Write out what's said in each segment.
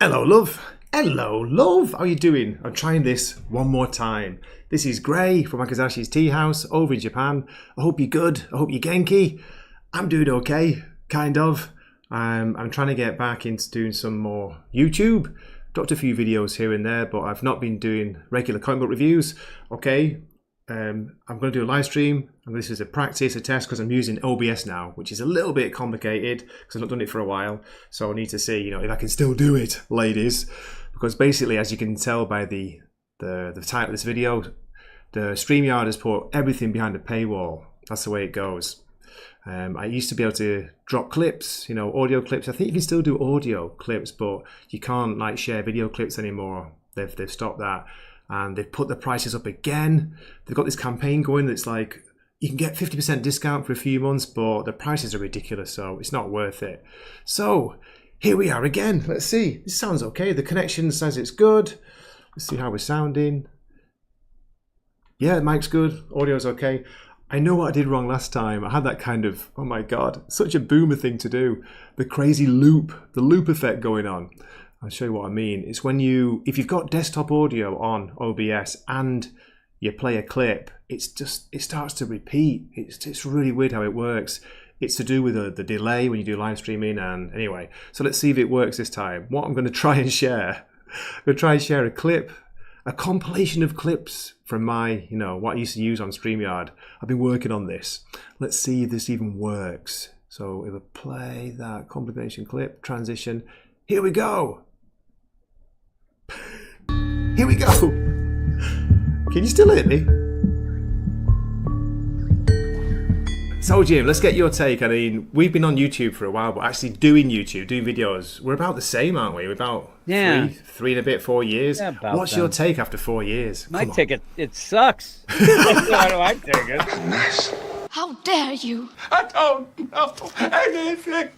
Hello, love. Hello, love. How are you doing? I'm trying this one more time. This is Gray from Wakizashi's Tea House over in Japan. I hope you're good. I hope you're Genki. I'm doing okay, kind of. I'm trying to get back into doing some more YouTube. Dropped a few videos here and there, but I've not been doing regular comic book reviews. Okay, I'm going to do a live stream, and this is a practice, a test, because I'm using OBS now, which is a little bit complicated because I've not done it for a while. So I need to see, if I can still do it, ladies. Because basically, as you can tell by the title of this video, the StreamYard has put everything behind a paywall. That's the way it goes. I used to be able to drop clips, audio clips. I think you can still do audio clips, but you can't share video clips anymore. They've stopped that, and they've put the prices up again. They've got this campaign going that's like you can get 50% discount for a few months, but the prices are ridiculous, so it's not worth it. So here we are again. Let's see. This sounds okay. The connection says it's good. Let's see how we're sounding. Yeah, the mic's good. Audio's okay. I know what I did wrong last time. I had that kind of, oh my God, such a boomer thing to do. The crazy loop, the loop effect going on. I'll show you what I mean. It's when if you've got desktop audio on OBS and you play a clip, it starts to repeat. It's really weird how it works. It's to do with the delay when you do live streaming. And anyway, so let's see if it works this time. What I'm going to try and share, a clip, a compilation of clips from my, what I used to use on StreamYard. I've been working on this. Let's see if this even works. So if I play that compilation clip, transition, here we go. Here we go. Can you still hear me? So Jim, let's get your take. I mean, we've been on YouTube for a while, but actually doing videos, we're about the same, aren't we? We're about three and a bit, 4 years. Yeah, what's your take after 4 years? My take it sucks. Why do I take it? Nice. How dare you? I don't know anything.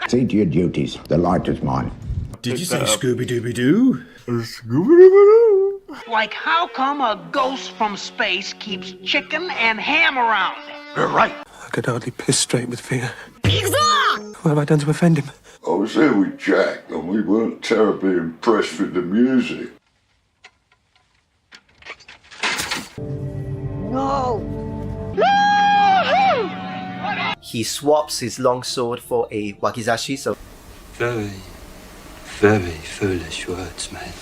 See to your duties. The light is mine. Did you say Scooby-Dooby-Doo? Scooby-Dooby-Doo. Like, how come a ghost from space keeps chicken and ham around? You're right. I could hardly piss straight with fear. Pizza! What have I done to offend him? I was there with Jack, and we weren't terribly impressed with the music. No! He swaps his longsword for a Wakizashi, so... Very, very foolish words, man.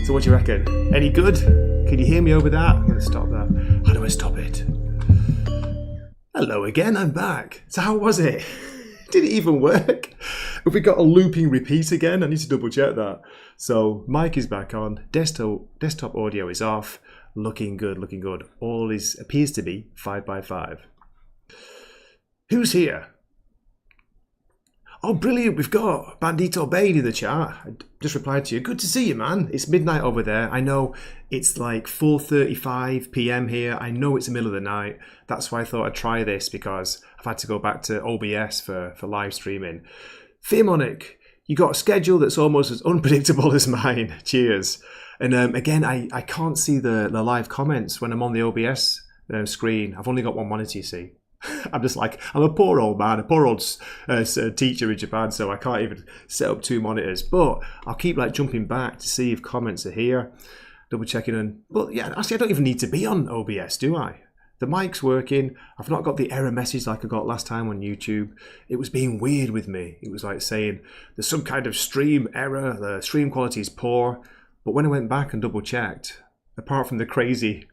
So what do you reckon? Any good? Can you hear me over that? I'm going to stop that. How do I stop it? Hello again, I'm back. So how was it? Did it even work? Have we got a looping repeat again? I need to double check that. So mic is back on, desktop audio is off. Looking good, looking good. All appears to be 5x5. Who's here? Oh, brilliant. We've got Bandito Bane in the chat. I just replied to you. Good to see you, man. It's midnight over there. I know it's like 4:35 p.m. here. I know it's the middle of the night. That's why I thought I'd try this, because I've had to go back to OBS for live streaming. Fearmonic, you got a schedule that's almost as unpredictable as mine. Cheers. And again, I can't see the live comments when I'm on the OBS screen. I've only got one monitor, you see. I'm just like, I'm a poor old man, a poor old teacher in Japan, so I can't even set up 2 monitors. But I'll keep jumping back to see if comments are here, double checking. But yeah, actually, I don't even need to be on OBS, do I? The mic's working. I've not got the error message like I got last time on YouTube. It was being weird with me. It was like saying there's some kind of stream error. The stream quality is poor. But when I went back and double checked, apart from the crazy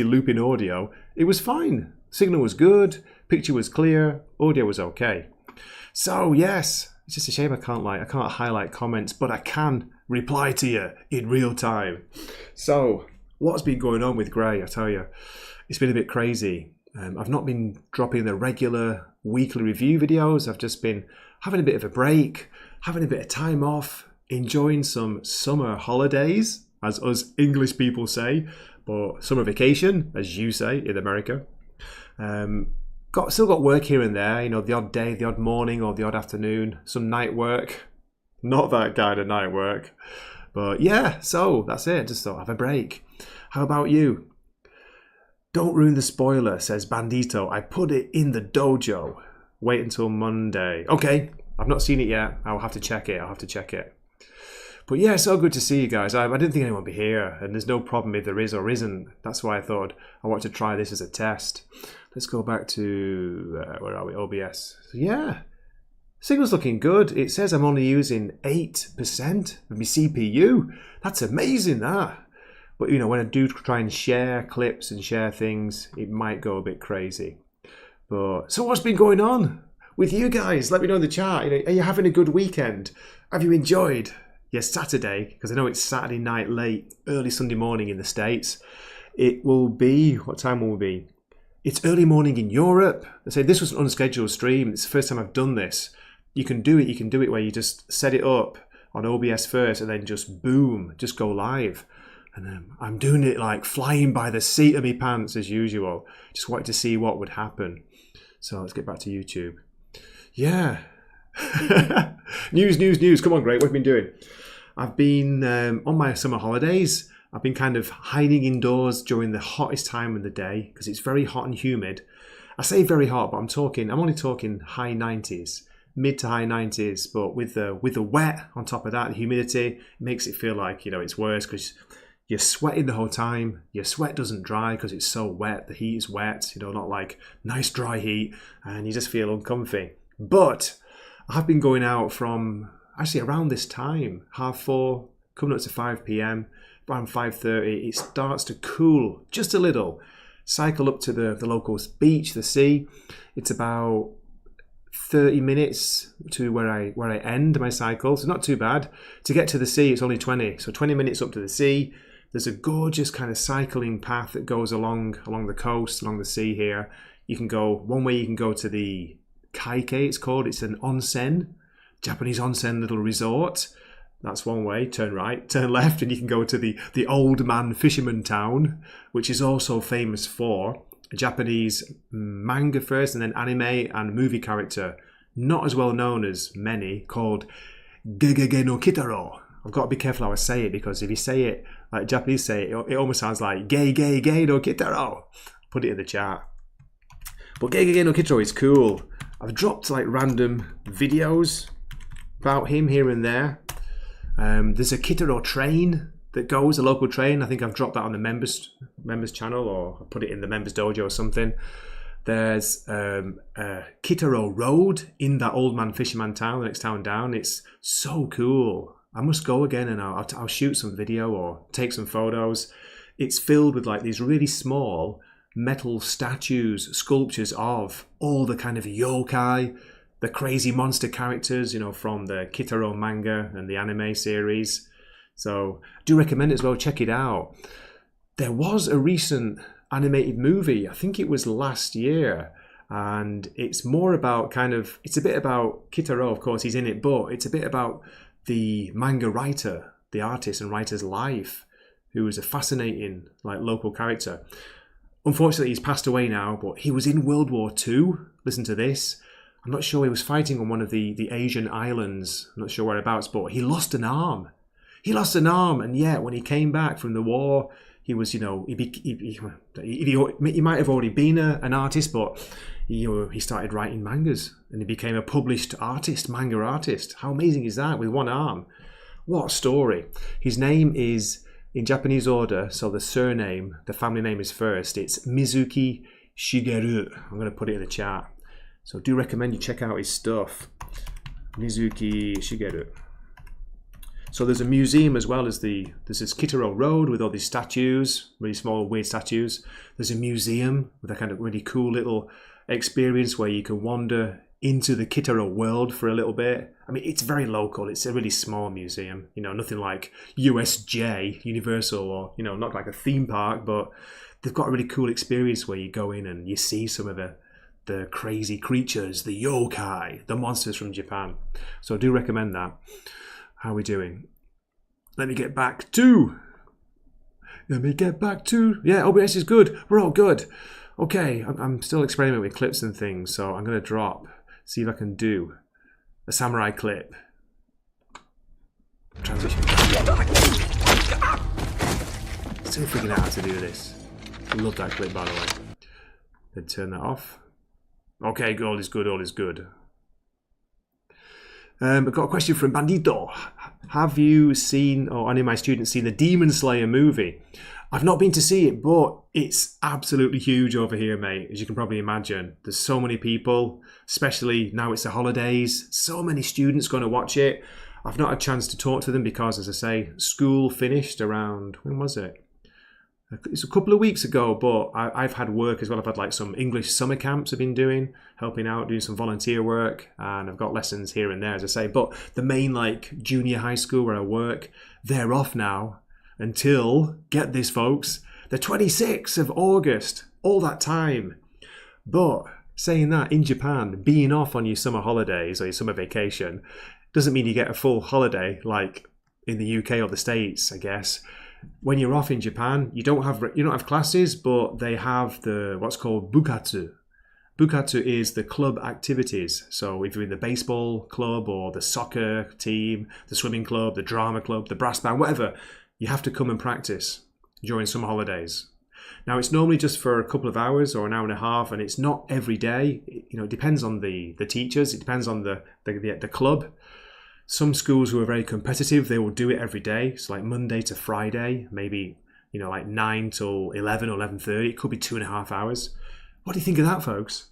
looping audio, it was fine. Signal was good, picture was clear, audio was okay. So yes, it's just a shame I can't highlight comments, but I can reply to you in real time. So what's been going on with Gray? I tell you, it's been a bit crazy. I've not been dropping the regular weekly review videos. I've just been having a bit of a break, having a bit of time off, enjoying some summer holidays, as us English people say, but summer vacation, as you say in America. Still got work here and there, the odd day, the odd morning or the odd afternoon, some night work. Not that kind of night work. But yeah, so that's it. Just thought, have a break. How about you? Don't ruin the spoiler, says Bandito. I put it in the dojo. Wait until Monday. Okay, I've not seen it yet. I'll have to check it. But yeah, so good to see you guys. I didn't think anyone would be here, and there's no problem if there is or isn't. That's why I thought I want to try this as a test. Let's go back to, where are we? OBS. So yeah, signal's looking good. It says I'm only using 8% of my CPU. That's amazing, that. But you know, when I do try and share clips and share things, it might go a bit crazy. But so what's been going on with you guys? Let me know in the chat. You know, are you having a good weekend? Have you enjoyed your Saturday? Because I know it's Saturday night late, early Sunday morning in the States. It will be, what time will it be? It's early morning in Europe. They say this was an unscheduled stream. It's the first time I've done this. You can do it where you just set it up on OBS first and then just boom, just go live. And I'm doing it like flying by the seat of my pants as usual. Just wanted to see what would happen. So let's get back to YouTube. Yeah. News. Come on, Greg. What have you been doing? I've been on my summer holidays. I've been kind of hiding indoors during the hottest time of the day because it's very hot and humid. I say very hot, but I'm only talking high 90s, mid to high 90s. But with the wet on top of that, the humidity, it makes it feel like, you know, it's worse because you're sweating the whole time. Your sweat doesn't dry because it's so wet. The heat is wet, you know, not like nice dry heat, and you just feel uncomfy. But I've been going out from actually around this time, 4:30, coming up to 5 p.m, around 5:30. It starts to cool just a little. Cycle up to the local beach, the sea. It's about 30 minutes to where I end my cycle, so not too bad. To get to the sea, it's only 20. So 20 minutes up to the sea. There's a gorgeous kind of cycling path that goes along the coast, along the sea here. You can go, one way you can go to the Kaike, it's called. It's an onsen, Japanese onsen little resort. That's one way. Turn right, turn left, and you can go to the old man fisherman town, which is also famous for a Japanese manga first and then anime and movie character, not as well known as many, called GeGeGe no Kitaro. I've got to be careful how I say it, because if you say it like Japanese say it, it almost sounds like gay no Kitaro. Put it in the chat. But GeGeGe no Kitaro is cool. I've dropped like random videos about him here and there. There's a Kitaro train that goes, a local train. I think I've dropped that on the members channel, or I put it in the members dojo or something. There's a Kitaro road in that old man fisherman town, the next town down. It's so cool. I must go again, and I'll shoot some video or take some photos. It's filled with like these really small metal statues, sculptures of all the kind of yokai, the crazy monster characters, you know, from the Kitaro manga and the anime series. So I do recommend it as well. Check it out. There was a recent animated movie, I think it was last year, and it's more about it's a bit about Kitaro, of course, he's in it, but it's a bit about the manga writer, the artist and writer's life, who was a fascinating like local character. Unfortunately, he's passed away now, but he was in World War II. Listen to this. I'm not sure, he was fighting on one of the Asian islands. I'm not sure whereabouts, but he lost an arm. He lost an arm, and yet when he came back from the war, he was, you know, he might have already been an artist, but he started writing mangas, and he became a published artist, manga artist. How amazing is that, with one arm? What a story. His name is, in Japanese order, so the surname, the family name is first. It's Mizuki Shigeru. I'm going to put it in the chat. So I do recommend you check out his stuff. Mizuki Shigeru. So there's a museum as well as there's this Kitaro Road with all these statues, really small, weird statues. There's a museum with a kind of really cool little experience where you can wander into the Kitaro world for a little bit. I mean, it's very local. It's a really small museum, you know, nothing like USJ, Universal, or, you know, not like a theme park, but they've got a really cool experience where you go in and you see some of the crazy creatures, the yokai, the monsters from Japan. So I do recommend that. How are we doing? Let me get back to... Yeah, OBS is good. We're all good. Okay, I'm still experimenting with clips and things, so I'm going to see if I can do a samurai clip. Transition. Still figuring out how to do this. Love that clip, by the way. Then turn that off. Okay, all is good, all is good. I've got a question from Bandito. Have you seen, or any of my students seen the Demon Slayer movie? I've not been to see it, but it's absolutely huge over here, mate. As you can probably imagine, there's so many people, especially now it's the holidays. So many students going to watch it. I've not had a chance to talk to them because, as I say, school finished around, when was it? It's a couple of weeks ago, but I've had work as well. I've had like some English summer camps I've been doing, helping out, doing some volunteer work, and I've got lessons here and there, as I say. But the main like junior high school where I work, they're off now until, get this folks, the 26th of August, all that time. But saying that, in Japan, being off on your summer holidays or your summer vacation doesn't mean you get a full holiday like in the UK or the States, I guess. When you're off in Japan, you don't have classes, but they have the what's called bukatsu. Bukatsu is the club activities. So if you're in the baseball club or the soccer team, the swimming club, the drama club, the brass band, whatever, you have to come and practice during summer holidays. Now it's normally just for a couple of hours or an hour and a half, and it's not every day. It depends on the teachers. It depends on the club. Some schools who are very competitive, they will do it every day. It's like Monday to Friday, maybe, like 9 till 11 or 11:30. It could be 2.5 hours. What do you think of that, folks?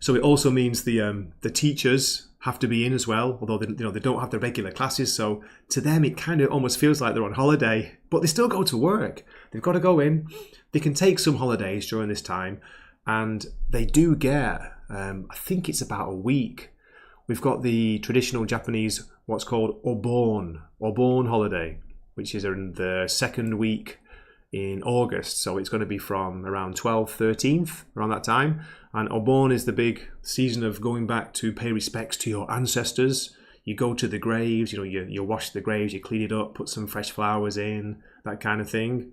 So it also means the teachers have to be in as well, although they don't have the regular classes. So to them, it kind of almost feels like they're on holiday, but they still go to work. They've got to go in. They can take some holidays during this time, and they do get, I think it's about a week. We've got the traditional Japanese, what's called Obon holiday, which is in the second week in August. So it's going to be from around 12th, 13th, around that time. And Obon is the big season of going back to pay respects to your ancestors. You go to the graves, you wash the graves, you clean it up, put some fresh flowers in, that kind of thing.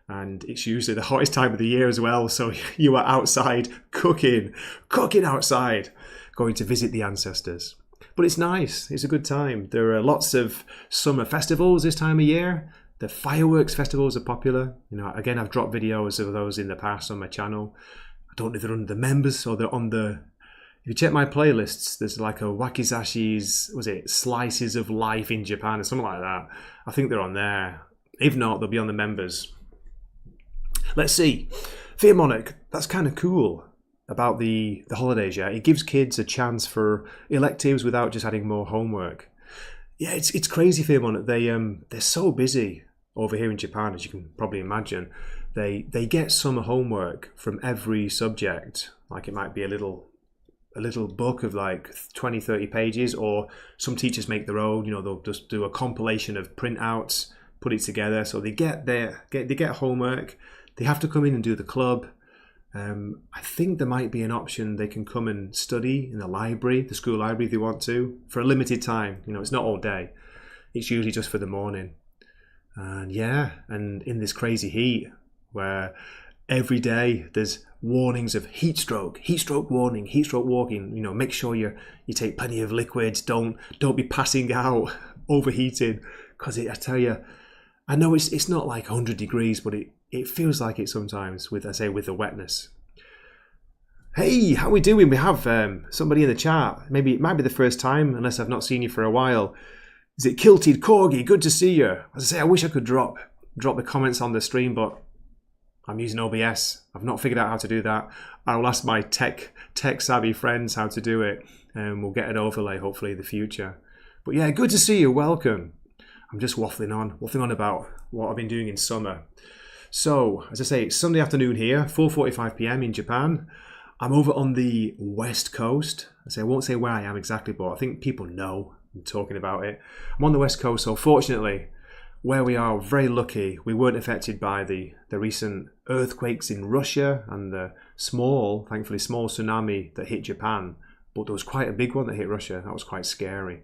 And it's usually the hottest time of the year as well. So you are outside cooking outside, going to visit the ancestors. But it's nice. It's a good time. There are lots of summer festivals this time of year. The fireworks festivals are popular. Again, I've dropped videos of those in the past on my channel. I don't know if they're under the members or they're on the... If you check my playlists, there's like a Wakizashi's, Slices of Life in Japan or something like that. I think they're on there. If not, they'll be on the members. Let's see. Fear Monarch, that's kind of cool about the holidays, yeah. It gives kids a chance for electives without just adding more homework. Yeah, it's crazy, Fear Monarch. They're so busy over here in Japan, as you can probably imagine. They get summer homework from every subject. Like it might be a little book of like 20, 30 pages, or some teachers make their own. They'll just do a compilation of printouts, put it together. So they get homework. They have to come in and do the club. I think there might be an option they can come and study in the library, the school library, if they want to, for a limited time. It's not all day. It's usually just for the morning. And and in this crazy heat, where every day there's warnings of heat stroke warning, heat stroke walking. Make sure you take plenty of liquids. Don't be passing out, overheating, because I tell you, I know it's not like 100 degrees, but it feels like it sometimes with the wetness. Hey, how we doing? We have somebody in the chat. Maybe it might be the first time, unless I've not seen you for a while. Is it Kilted Corgi? Good to see you. As I say, I wish I could drop the comments on the stream, but I'm using OBS. I've not figured out how to do that. I'll ask my tech savvy friends how to do it, and we'll get an overlay hopefully in the future. But yeah, good to see you. Welcome. I'm just waffling on about what I've been doing in summer. So, as I say, it's Sunday afternoon here, 4:45 p.m. in Japan. I'm over on the West Coast. I won't say where I am exactly, but I think people know I'm talking about it. I'm on the West Coast, so fortunately, where we are, very lucky. We weren't affected by the recent earthquakes in Russia and the thankfully small tsunami that hit Japan. But there was quite a big one that hit Russia. That was quite scary.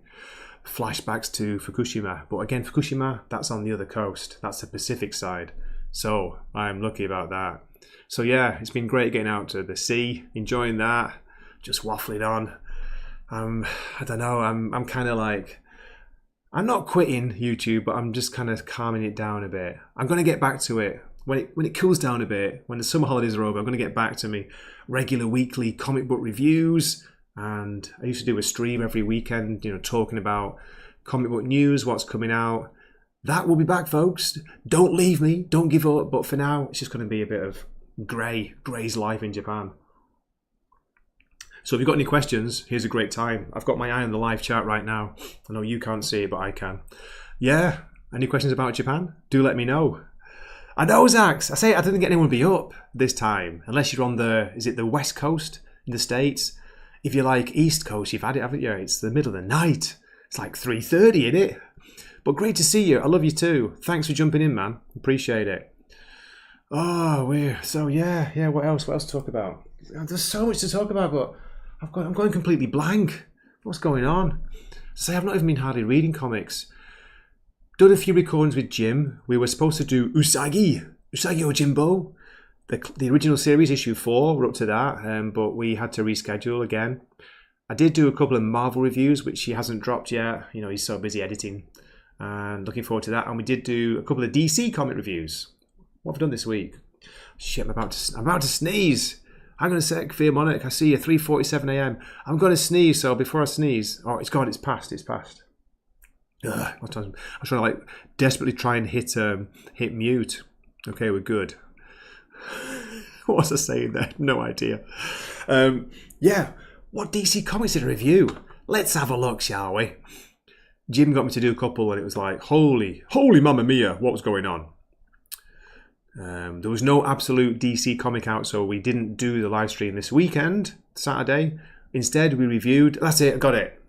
Flashbacks to Fukushima. But again, Fukushima, that's on the other coast. That's the Pacific side. So I'm lucky about that. So yeah, it's been great getting out to the sea, enjoying that, just waffling on. I don't know, I'm kind of like, I'm not quitting YouTube, but I'm just kind of calming it down a bit. I'm going to get back to it when it cools down a bit, when the summer holidays are over, I'm going to get back to me regular weekly comic book reviews. And I used to do a stream every weekend, talking about comic book news, what's coming out. That will be back, folks. Don't leave me. Don't give up. But for now, it's just going to be a bit of Gray's life in Japan. So if you've got any questions, here's a great time. I've got my eye on the live chat right now. I know you can't see it, but I can. Yeah, any questions about Japan? Do let me know. I know, Zax. I didn't think anyone would be up this time, unless you're on the West Coast in the States. If you're like East Coast, you've had it, haven't you? It's the middle of the night. It's like 3:30, isn't it? But great to see you. I love you too. Thanks for jumping in, man. Appreciate it. Oh, yeah. What else to talk about? There's so much to talk about, but I'm going completely blank. What's going on? I've not even been hardly reading comics. Done a few recordings with Jim. We were supposed to do Usagi Yojimbo. The original series, issue 4, we're up to that, but we had to reschedule again. I did do a couple of Marvel reviews, which he hasn't dropped yet. He's so busy editing. And looking forward to that. And we did do a couple of DC comic reviews. What have I done this week? Shit, I'm about to sneeze. Hang on a sec, Fear Monarch. I see you, 3:47 a.m. I'm going to sneeze, so before I sneeze... Oh, it's gone, it's passed. Ugh, I was trying to desperately try and hit mute. Okay, we're good. What was I saying there? No idea. What DC comics did I review? Let's have a look, shall we? Jim got me to do a couple, and it was like, holy mamma mia, what was going on? There was no absolute DC comic out, so we didn't do the live stream this weekend, Saturday. Instead, we reviewed... That's it, I got it.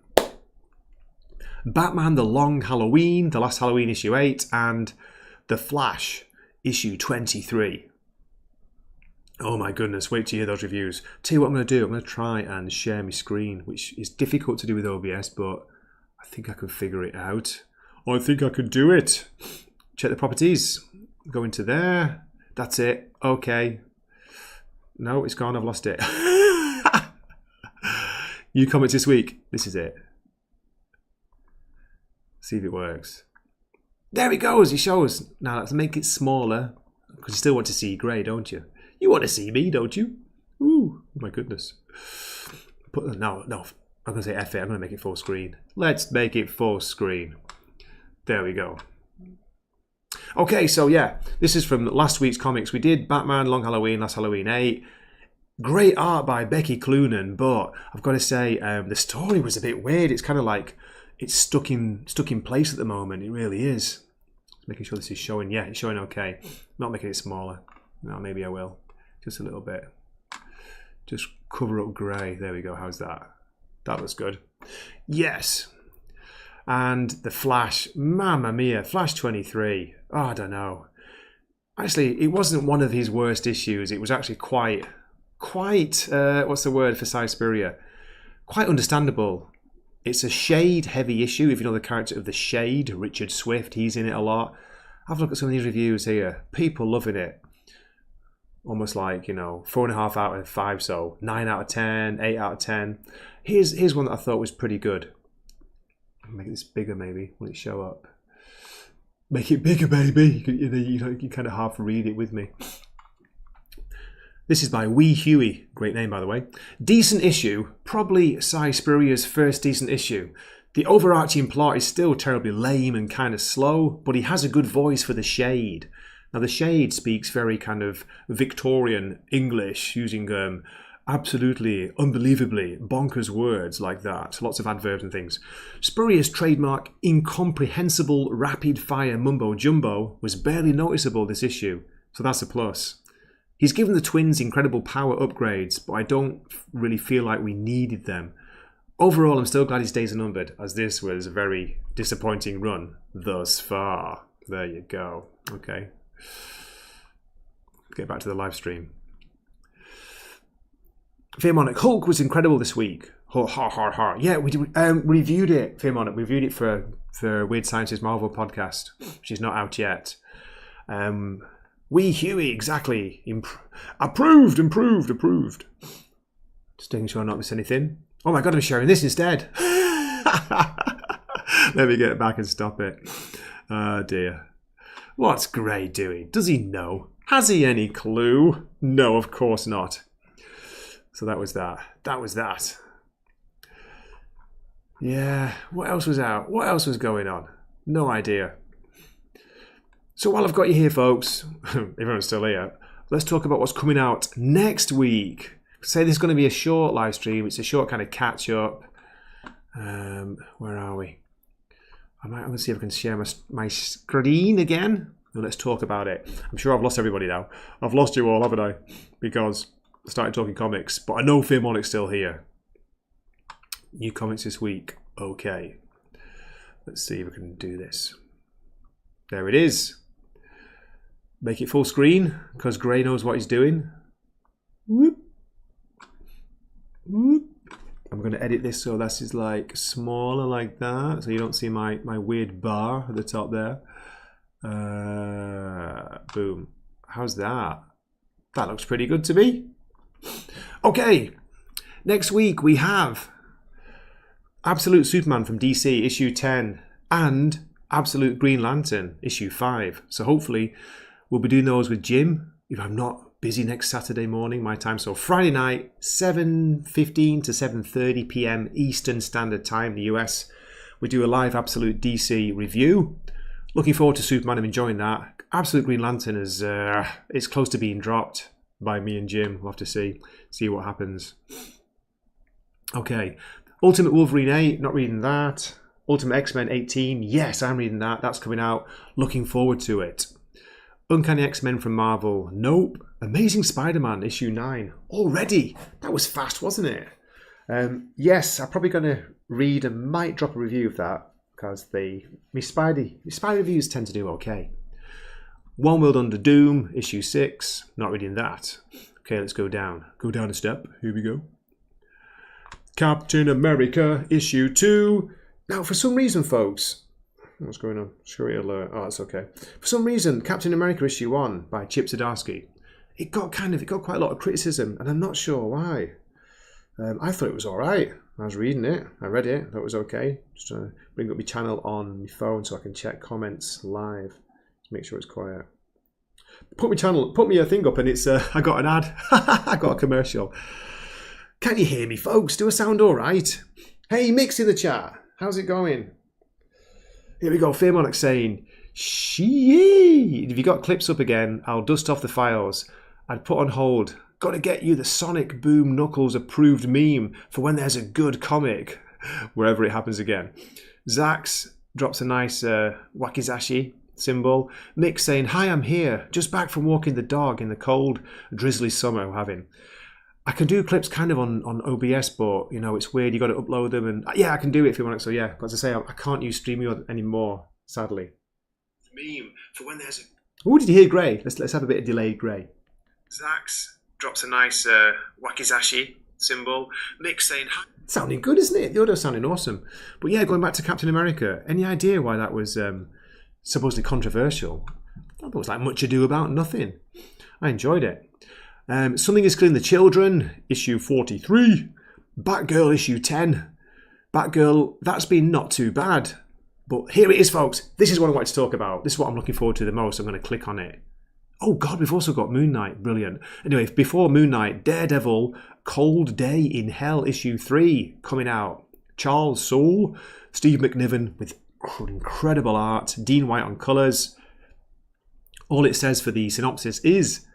Batman The Long Halloween, The Last Halloween issue 8, and The Flash issue 23. Oh my goodness, wait to hear those reviews. Tell you what I'm going to do, I'm going to try and share my screen, which is difficult to do with OBS, but I think I can figure it out. I think I can do it. Check the properties. Go into there. That's it. Okay. No, it's gone. I've lost it. New comments this week. This is it. See if it works. There it goes. It shows. Now let's make it smaller, because you still want to see Gray, don't you? You want to see me, don't you? Ooh, oh my goodness. No. I'm going to say F it. I'm going to make it full screen. Let's make it full screen. There we go. Okay, so yeah, this is from last week's comics. We did Batman, Long Halloween, Last Halloween 8. Great art by Becky Cloonan, but I've got to say the story was a bit weird. It's kind of like it's stuck in place at the moment. It really is. Making sure this is showing. Yeah, it's showing okay. Not making it smaller. No, maybe I will. Just a little bit. Just cover up Grey. There we go. How's that? That looks good. Yes. And the Flash. Mamma mia. Flash 23. Oh, I don't know. Actually, it wasn't one of his worst issues. It was actually quite what's the word for Suspiria? Quite understandable. It's a Shade-heavy issue. If you know the character of the Shade, Richard Swift, he's in it a lot. Have a look at some of these reviews here. People loving it. Almost like, 4.5 out of 5, so 9 out of 10, 8 out of 10. Here's one that I thought was pretty good. Make this bigger, maybe. Will it show up? Make it bigger, baby. You can kind of half read it with me. This is by Wee Huey. Great name, by the way. Decent issue. Probably Suspiria's first decent issue. The overarching plot is still terribly lame and kind of slow, but he has a good voice for the Shade. Now, the Shade speaks very kind of Victorian English, using absolutely, unbelievably bonkers words like that. Lots of adverbs and things. Spuria's trademark incomprehensible rapid-fire mumbo-jumbo was barely noticeable this issue, so that's a plus. He's given the twins incredible power upgrades, but I don't really feel like we needed them. Overall, I'm still glad his days are numbered, as this was a very disappointing run thus far. There you go. Okay. Get back to the live stream. Fear Monarch. Hulk was incredible this week. Yeah, we reviewed it, Fear Monarch. We reviewed it for Weird Science's Marvel podcast, which is not out yet. Wee Huey, exactly. Approved. Just making sure I not miss anything. Oh my god, I'm sharing this instead. Let me get back and stop it. Oh dear. What's Gray doing? Does he know? Has he any clue? No, of course not. So that was that. That was that. Yeah, what else was out? What else was going on? No idea. So while I've got you here, folks, everyone's still here, let's talk about what's coming out next week. Say this is going to be a short live stream. It's a short kind of catch up. Where are we? I'm going to see if I can share my screen again. And let's talk about it. I'm sure I've lost everybody now. I've lost you all, haven't I? Because I started talking comics. But I know Fearmonic's still here. New comics this week. Okay. Let's see if we can do this. There it is. Make it full screen because Gray knows what he's doing. Whoop. Whoop. I'm going to edit this so this is like smaller like that. So you don't see my weird bar at the top there. Boom. How's that? That looks pretty good to me. Okay. Next week we have Absolute Superman from DC, issue 10, and Absolute Green Lantern, issue 5. So hopefully we'll be doing those with Jim, if I'm not busy next Saturday morning, my time. So Friday night, 7:15 to 7:30 p.m. Eastern Standard Time, the US. We do a live Absolute DC review. Looking forward to Superman. I'm enjoying that. Absolute Green Lantern is it's close to being dropped by me and Jim. We'll have to see what happens. Okay. Ultimate Wolverine 8, not reading that. Ultimate X-Men 18, yes, I'm reading that. That's coming out. Looking forward to it. Uncanny X-Men from Marvel, nope. Amazing Spider-Man, issue 9, already. That was fast, wasn't it? Yes, I'm probably going to read and might drop a review of that because my Spider reviews tend to do okay. One World Under Doom, issue 6, not reading that. Okay, let's go down. Go down a step. Here we go. Captain America, issue 2. Now, for some reason, folks, what's going on? Scurry alert. Oh, that's okay. For some reason, Captain America, issue 1 by Chip Zdarsky, it got quite a lot of criticism, and I'm not sure why. I thought it was all right. I was reading it. I read it. Thought it was okay. Just trying to bring up my channel on my phone so I can check comments live. Just make sure it's quiet. Put me a thing up, and it's I got an ad. I got a commercial. Can you hear me, folks? Do I sound all right? Hey, Mix in the chat. How's it going? Here we go. Fearmonic saying, "Shee." If you got clips up again, I'll dust off the files. I'd put on hold. Got to get you the Sonic Boom Knuckles approved meme for when there's a good comic, wherever it happens again. Zax drops a nice Wakizashi symbol. Mick saying, "Hi, I'm here. Just back from walking the dog in the cold, drizzly summer we're having." I can do clips kind of on OBS, but you know it's weird. You got to upload them, and yeah, I can do it if you want it. So yeah, as I say, I can't use StreamYard anymore, sadly. Meme for when there's a. Oh, did you hear Gray? Let's have a bit of delayed Gray. Zax drops a nice Wakizashi symbol. Mick saying hi. Sounding good, isn't it? The audio's sounding awesome. But yeah, going back to Captain America, any idea why that was supposedly controversial? I thought it was like Much Ado About Nothing. I enjoyed it. Something is Killing the Children, issue 43. Batgirl, issue 10. Batgirl, that's been not too bad. But here it is, folks. This is what I wanted to talk about. This is what I'm looking forward to the most. I'm going to click on it. Oh, God, we've also got Moon Knight. Brilliant. Anyway, before Moon Knight, Daredevil, Cold Day in Hell, issue 3, coming out. Charles Soule, Steve McNiven with incredible art, Dean White on colours. All it says for the synopsis is,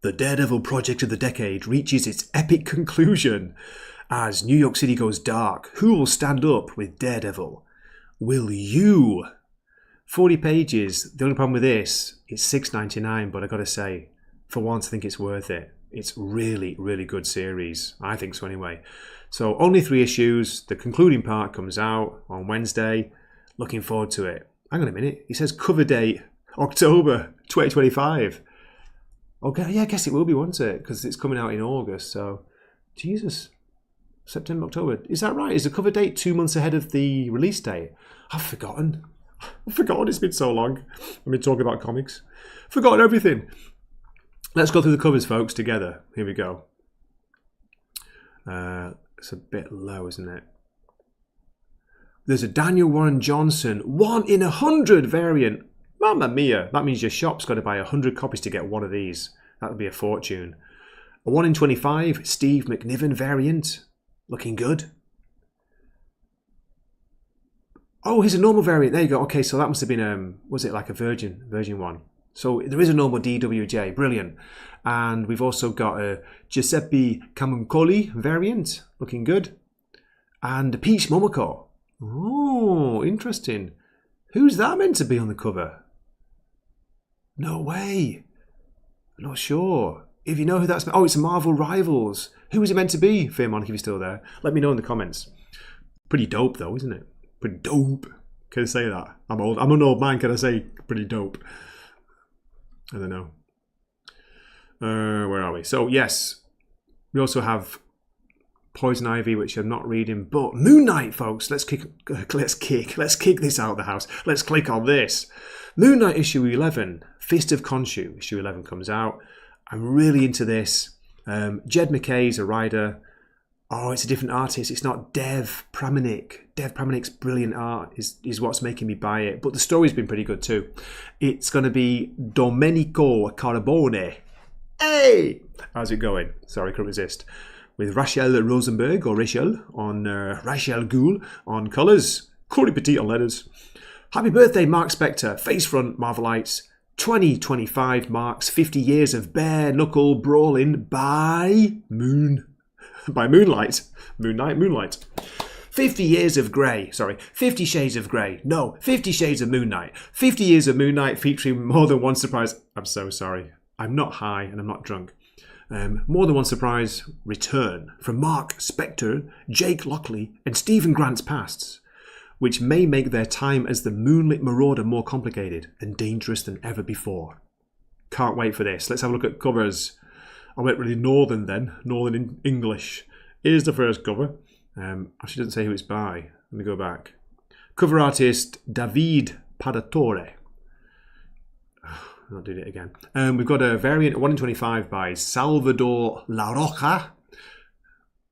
the Daredevil project of the decade reaches its epic conclusion. As New York City goes dark, who will stand up with Daredevil? Will you? 40 pages. The only problem with this, it's $6.99, but I gotta say, for once, I think it's worth it. It's really, really good series. I think so anyway. So only 3 issues. The concluding part comes out on Wednesday. Looking forward to it. Hang on a minute. It says cover date October 2025. Okay, yeah, I guess it will be, won't it? Because it's coming out in August, so... Jesus. September, October. Is that right? Is the cover date 2 months ahead of the release date? I've forgotten. It's been so long. I've been talking about comics. Forgotten everything. Let's go through the covers, folks, together. Here we go. It's a bit low, isn't it? There's a Daniel Warren Johnson 1 in 100 variant. Mamma mia. That means your shop's got to buy 100 copies to get one of these. That would be a fortune. A 1 in 25 Steve McNiven variant. Looking good. Oh, here's a normal variant. There you go. Okay, so that must have been, was it like a Virgin one? So there is a normal DWJ. Brilliant. And we've also got a Giuseppe Camuncoli variant. Looking good. And a Peach Momoko. Oh, interesting. Who's that meant to be on the cover? No way. I'm not sure. If you know who that's... Oh, it's Marvel Rivals. Who is it meant to be? Fairmont, if you're still there. Let me know in the comments. Pretty dope, though, isn't it? Pretty dope. Can I say that? I'm old. I'm an old man. Can I say pretty dope? I don't know. Where are we? So, yes. We also have Poison Ivy, which I'm not reading. But Moon Knight, folks. Let's kick this out of the house. Let's click on this. Moon Knight issue 11. Fist of Khonshu. Issue 11 comes out. I'm really into this. Jed McKay's a writer. Oh, it's a different artist. It's not Dev Pramanik. Dev Pramanik's brilliant art is what's making me buy it. But the story's been pretty good too. It's going to be Domenico Carbone. Hey! How's it going? Sorry, I couldn't resist. With Rachel Rosenberg, or Rachel, on Rachel Gould on colours. Corey Petit on letters. Happy birthday, Mark Spector. Face front, Marvelites. 2025 marks 50 years of bare knuckle brawling by moonlight. Moonlight. 50 years of grey. Sorry, 50 Shades of Grey. No, 50 Shades of Moon Knight. 50 years of Moon Knight featuring more than one surprise. I'm so sorry. I'm not high and I'm not drunk. More than one surprise return from Mark Spector, Jake Lockley, and Stephen Grant's pasts, which may make their time as the Moonlit Marauder more complicated and dangerous than ever before. Can't wait for this. Let's have a look at covers. I went really northern then, northern English. Here's the first cover. Actually doesn't say who it's by. Let me go back. Cover artist David Padatore. I'm not doing it again. We've got a variant 1 in 25 by Salvador La Roca.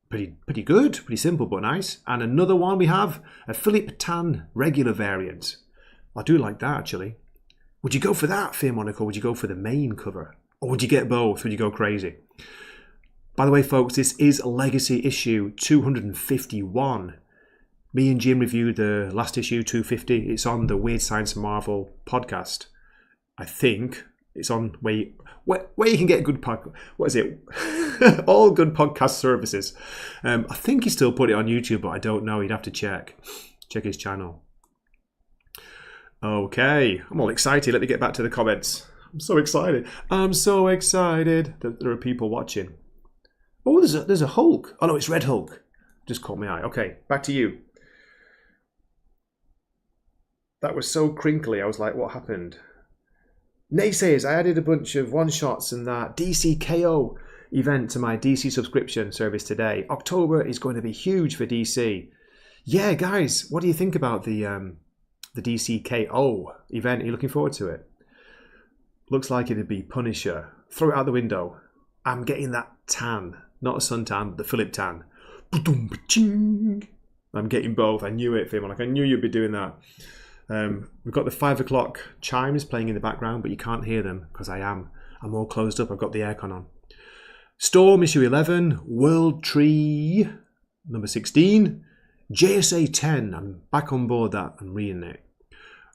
Pretty good, pretty simple but nice. And another one we have, a Philip Tan regular variant. I do like that actually. Would you go for that, Fear Monaco? Would you go for the main cover? Or would you get both? Would you go crazy? By the way, folks, this is Legacy issue 251. Me and Jim reviewed the last issue, 250. It's on the Weird Science Marvel podcast. I think it's on where you can get good podcast. What is it? All good podcast services. I think he still put it on YouTube, but I don't know. You'd have to check his channel. Okay, I'm all excited. Let me get back to the comments. I'm so excited. I'm so excited that there are people watching. Oh, there's a Hulk. Oh no, it's Red Hulk. Just caught my eye. Okay, back to you. That was so crinkly. I was like, what happened? Naysayers, I added a bunch of one-shots and that DC KO event to my DC subscription service today. October is going to be huge for DC. Yeah, guys, what do you think about the DC KO event? Are you looking forward to it? Looks like it'd be Punisher. Throw it out the window. I'm getting that tan. Not a suntan, but the Philip tan. I'm getting both. I knew it, Fimon. I knew you'd be doing that. We've got the 5 o'clock chimes playing in the background, but you can't hear them because I'm all closed up. I've got the aircon on. Storm issue 11, World Tree number 16, JSA 10. I'm back on board that. I'm reading it.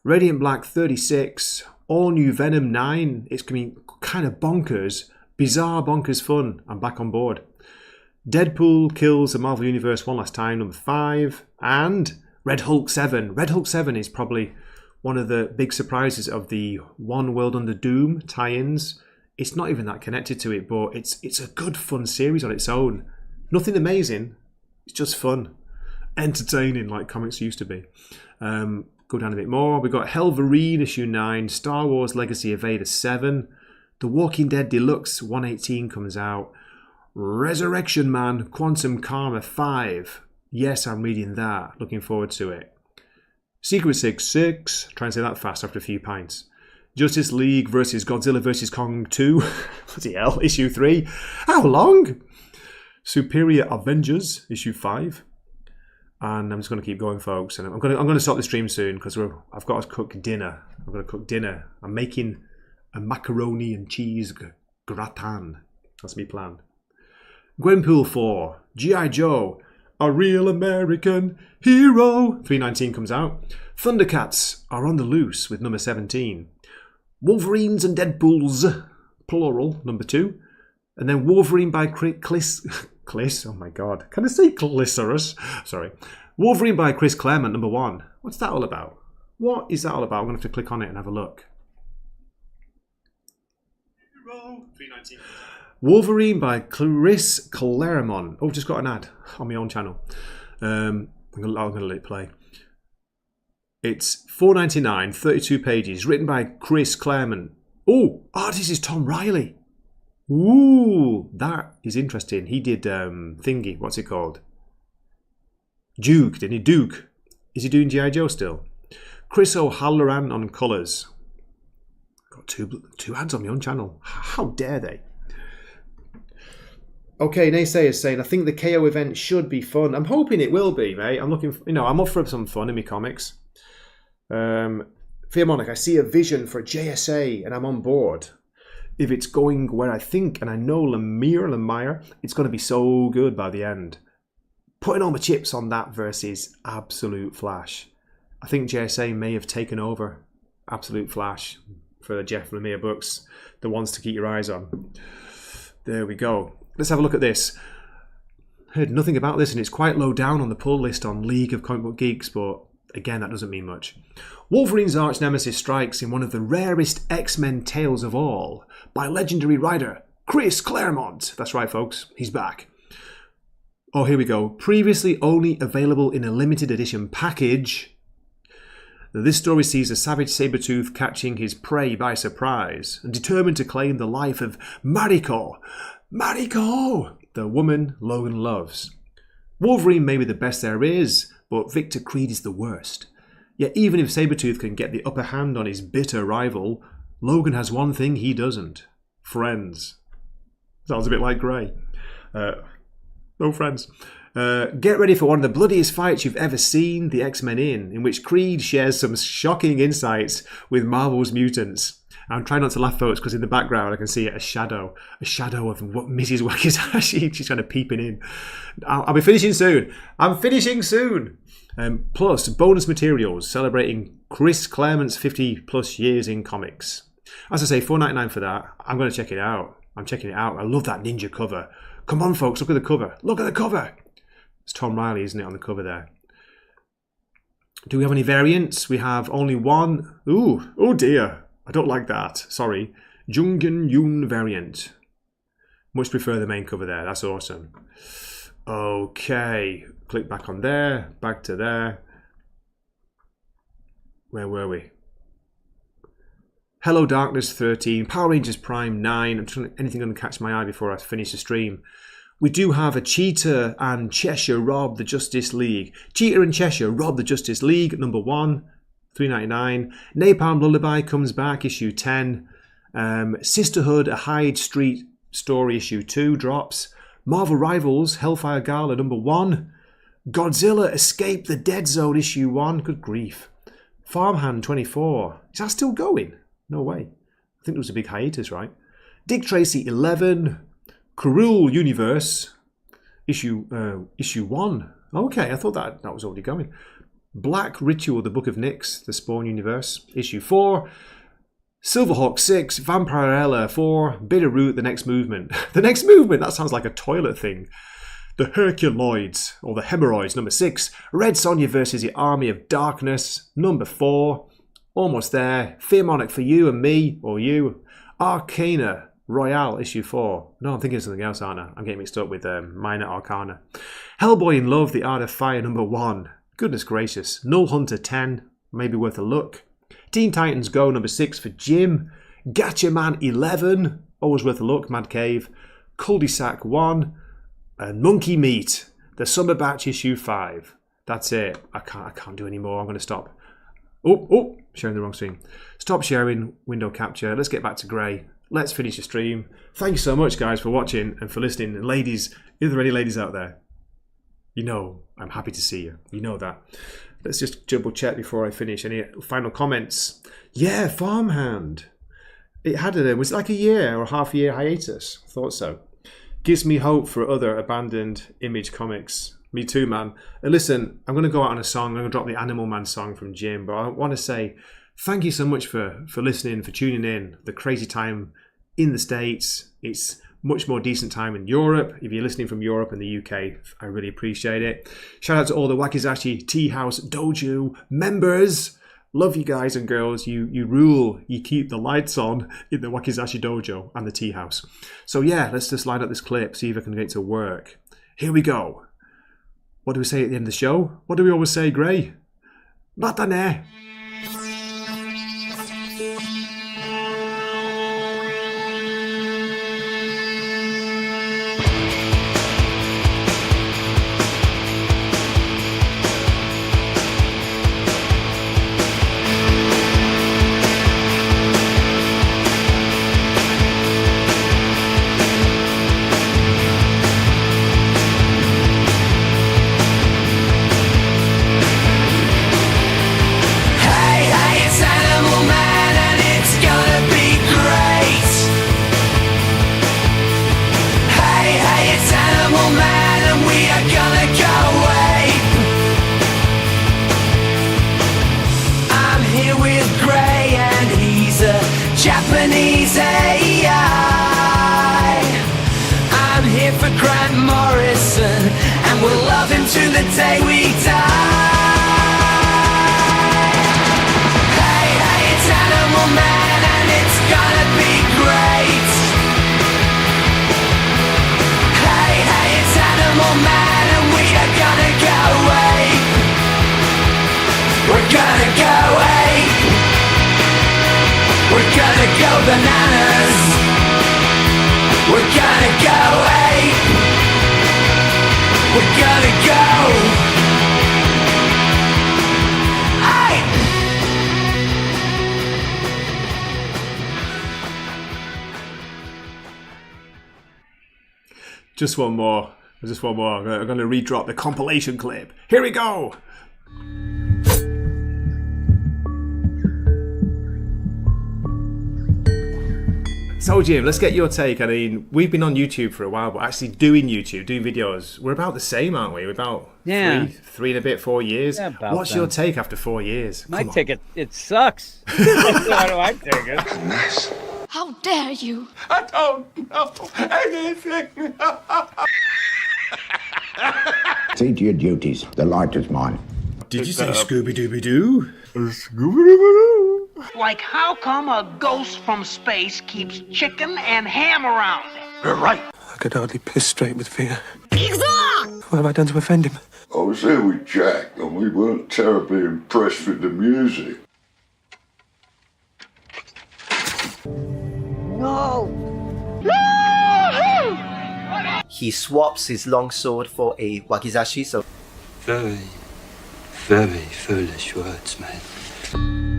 Radiant Black 36, all new Venom 9. It's going to be kind of bonkers, bizarre bonkers fun. I'm back on board. Deadpool kills the Marvel Universe one last time, number 5, and Red Hulk 7. Red Hulk 7 is probably one of the big surprises of the One World Under Doom tie-ins. It's not even that connected to it, but it's a good, fun series on its own. Nothing amazing. It's just fun. Entertaining, like comics used to be. Go down a bit more. We've got Helverine, issue 9. Star Wars Legacy of Vader 7. The Walking Dead Deluxe 118 comes out. Resurrection Man, Quantum Karma 5. Yes, I'm reading that. Looking forward to it. Secret 6. Try and say that fast after a few pints. Justice League versus Godzilla vs. Kong 2. Bloody hell. Issue 3. How long? Superior Avengers, issue 5. And I'm just going to keep going, folks. And I'm going to stop the stream soon because I've got to cook dinner. I'm going to cook dinner. I'm making a macaroni and cheese gratin. That's my plan. Gwenpool 4. G.I. Joe. A real American hero. 319 comes out. Thundercats are on the loose with number 17. Wolverines and Deadpools, plural, number 2. And then Wolverine by Cliss. Oh my god. Can I say Glycerus? Sorry. Wolverine by Chris Claremont, number 1. What's that all about? What is that all about? I'm going to have to click on it and have a look. Wolverine by Chris Claremont. Oh, just got an ad on my own channel. I'm going to let it play. It's $4.99, 32 pages, written by Chris Claremont. Oh, artist is Tom Riley. Ooh, that is interesting. He did thingy. What's it called? Duke, didn't he? Duke. Is he doing G.I. Joe still? Chris O'Halloran on colours. Got two ads on my own channel. How dare they? Okay, Naysayers saying, I think the KO event should be fun. I'm hoping it will be, mate. I'm looking for, I'm up for some fun in my comics. Fearmonic, I see a vision for JSA and I'm on board. If it's going where I think, and I know Lemire, it's going to be so good by the end. Putting all my chips on that versus Absolute Flash. I think JSA may have taken over Absolute Flash for the Jeff Lemire books. The ones to keep your eyes on. There we go. Let's have a look at this. Heard nothing about this, and it's quite low down on the pull list on League of Comic Book Geeks, but again, that doesn't mean much. Wolverine's arch nemesis strikes in one of the rarest X-Men tales of all by legendary writer Chris Claremont. That's right, folks. He's back. Oh, here we go. Previously only available in a limited edition package. This story sees a savage Sabretooth catching his prey by surprise and determined to claim the life of Mariko, the woman Logan loves. Wolverine may be the best there is, but Victor Creed is the worst. Yet even if Sabretooth can get the upper hand on his bitter rival, Logan has one thing he doesn't. Friends. Sounds a bit like Grey. No friends. Get ready for one of the bloodiest fights you've ever seen the X-Men in which Creed shares some shocking insights with Marvel's mutants. I'm trying not to laugh, folks, because in the background I can see a shadow of Mrs. Wakizashi. She's kind of peeping in. I'll be finishing soon. I'm finishing soon. Plus, bonus materials celebrating Chris Claremont's 50+ years in comics. As I say, $4.99 for that. I'm going to check it out. I'm checking it out. I love that ninja cover. Come on, folks, look at the cover. Look at the cover. It's Tom Riley, isn't it, on the cover there? Do we have any variants? We have only one. Ooh, oh dear. I don't like that. Sorry. Jungen Yoon variant. Much prefer the main cover there. That's awesome. Okay. Click back on there. Back to there. Where were we? Hello Darkness 13. Power Rangers Prime 9. I'm trying anything going to catch my eye before I finish the stream. We do have a Cheetah and Cheshire rob the Justice League. Cheetah and Cheshire rob the Justice League, number 1. $3.99. Napalm Lullaby comes back, issue 10. Sisterhood, a Hyde Street story, issue 2 drops. Marvel Rivals, Hellfire Gala, number 1. Godzilla Escape the Dead Zone, issue 1. Good grief. Farmhand 24. Is that still going? No way. I think there was a big hiatus, right? Dick Tracy 11. Cruel Universe, issue 1. Okay, I thought that was already going. Black Ritual, the Book of Nyx, the Spawn Universe, issue 4. Silverhawk 6, Vampirella 4, Bitterroot, The Next Movement. The Next Movement, that sounds like a toilet thing. The Herculoids, or the Hemorrhoids, number 6. Red Sonja versus the Army of Darkness, number 4. Almost there. Fearmonic for you and me, or you. Arcana Royale, issue 4. No, I'm thinking of something else, aren't I? I'm getting mixed up with Minor Arcana. Hellboy in Love, The Art of Fire, number 1. Goodness gracious. Null Hunter 10, maybe worth a look. Teen Titans Go, number 6 for Jim. Gatchaman 11, always worth a look, Mad Cave. Cul-de-sac 1. And Monkey Meat, the Summer Batch, issue 5. That's it. I can't do any more. I'm going to stop. Oh, sharing the wrong screen. Stop sharing, window capture. Let's get back to Grey. Let's finish the stream. Thank you so much, guys, for watching and for listening. And ladies, are there any ladies out there? You know, I'm happy to see you. You know that. Let's just double check before I finish. Any final comments? Yeah, Farmhand. Was it like a year or a half year hiatus? I thought so. Gives me hope for other abandoned Image comics. Me too, man. And listen, I'm going to go out on a song. I'm going to drop the Animal Man song from Jim. But I want to say thank you so much for listening, for tuning in. The crazy time in the States. It's much more decent time in Europe. If you're listening from Europe and the UK, I really appreciate it. Shout out to all the Wakizashi Tea House Dojo members. Love you guys and girls. You rule. You keep the lights on in the Wakizashi Dojo and the Tea House. So yeah, let's just line up this clip, see if I can get it to work. Here we go. What do we say at the end of the show? What do we always say, Gray? Mata ne. Japanese AI. I'm here for Grant Morrison, and we'll love him to the day we die. Hey, hey, it's Animal Man, and it's gonna be great. Hey, hey, it's Animal Man, and we are gonna go ape. We're gonna go ape. We're gonna go bananas. We're gonna go ape. We're gonna go ape. Just one more. I'm going to redrop the compilation clip. Here we go. So Jim, let's get your take. I mean, we've been on YouTube for a while, but actually doing videos, we're about the same, aren't we? We're about three and a bit, 4 years. Yeah, What's your take after 4 years? My take, it sucks. How do I take it? Nice. How dare you? I don't know anything. See to your duties. The light is mine. Did you say Scooby-Dooby-Doo? Scooby-Dooby-Doo. Like, how come a ghost from space keeps chicken and ham around? You're right. I could hardly piss straight with fear. What have I done to offend him? I was there with Jack, and we weren't terribly impressed with the music. He swaps his longsword for a Wakizashi, so Very, very foolish words, man.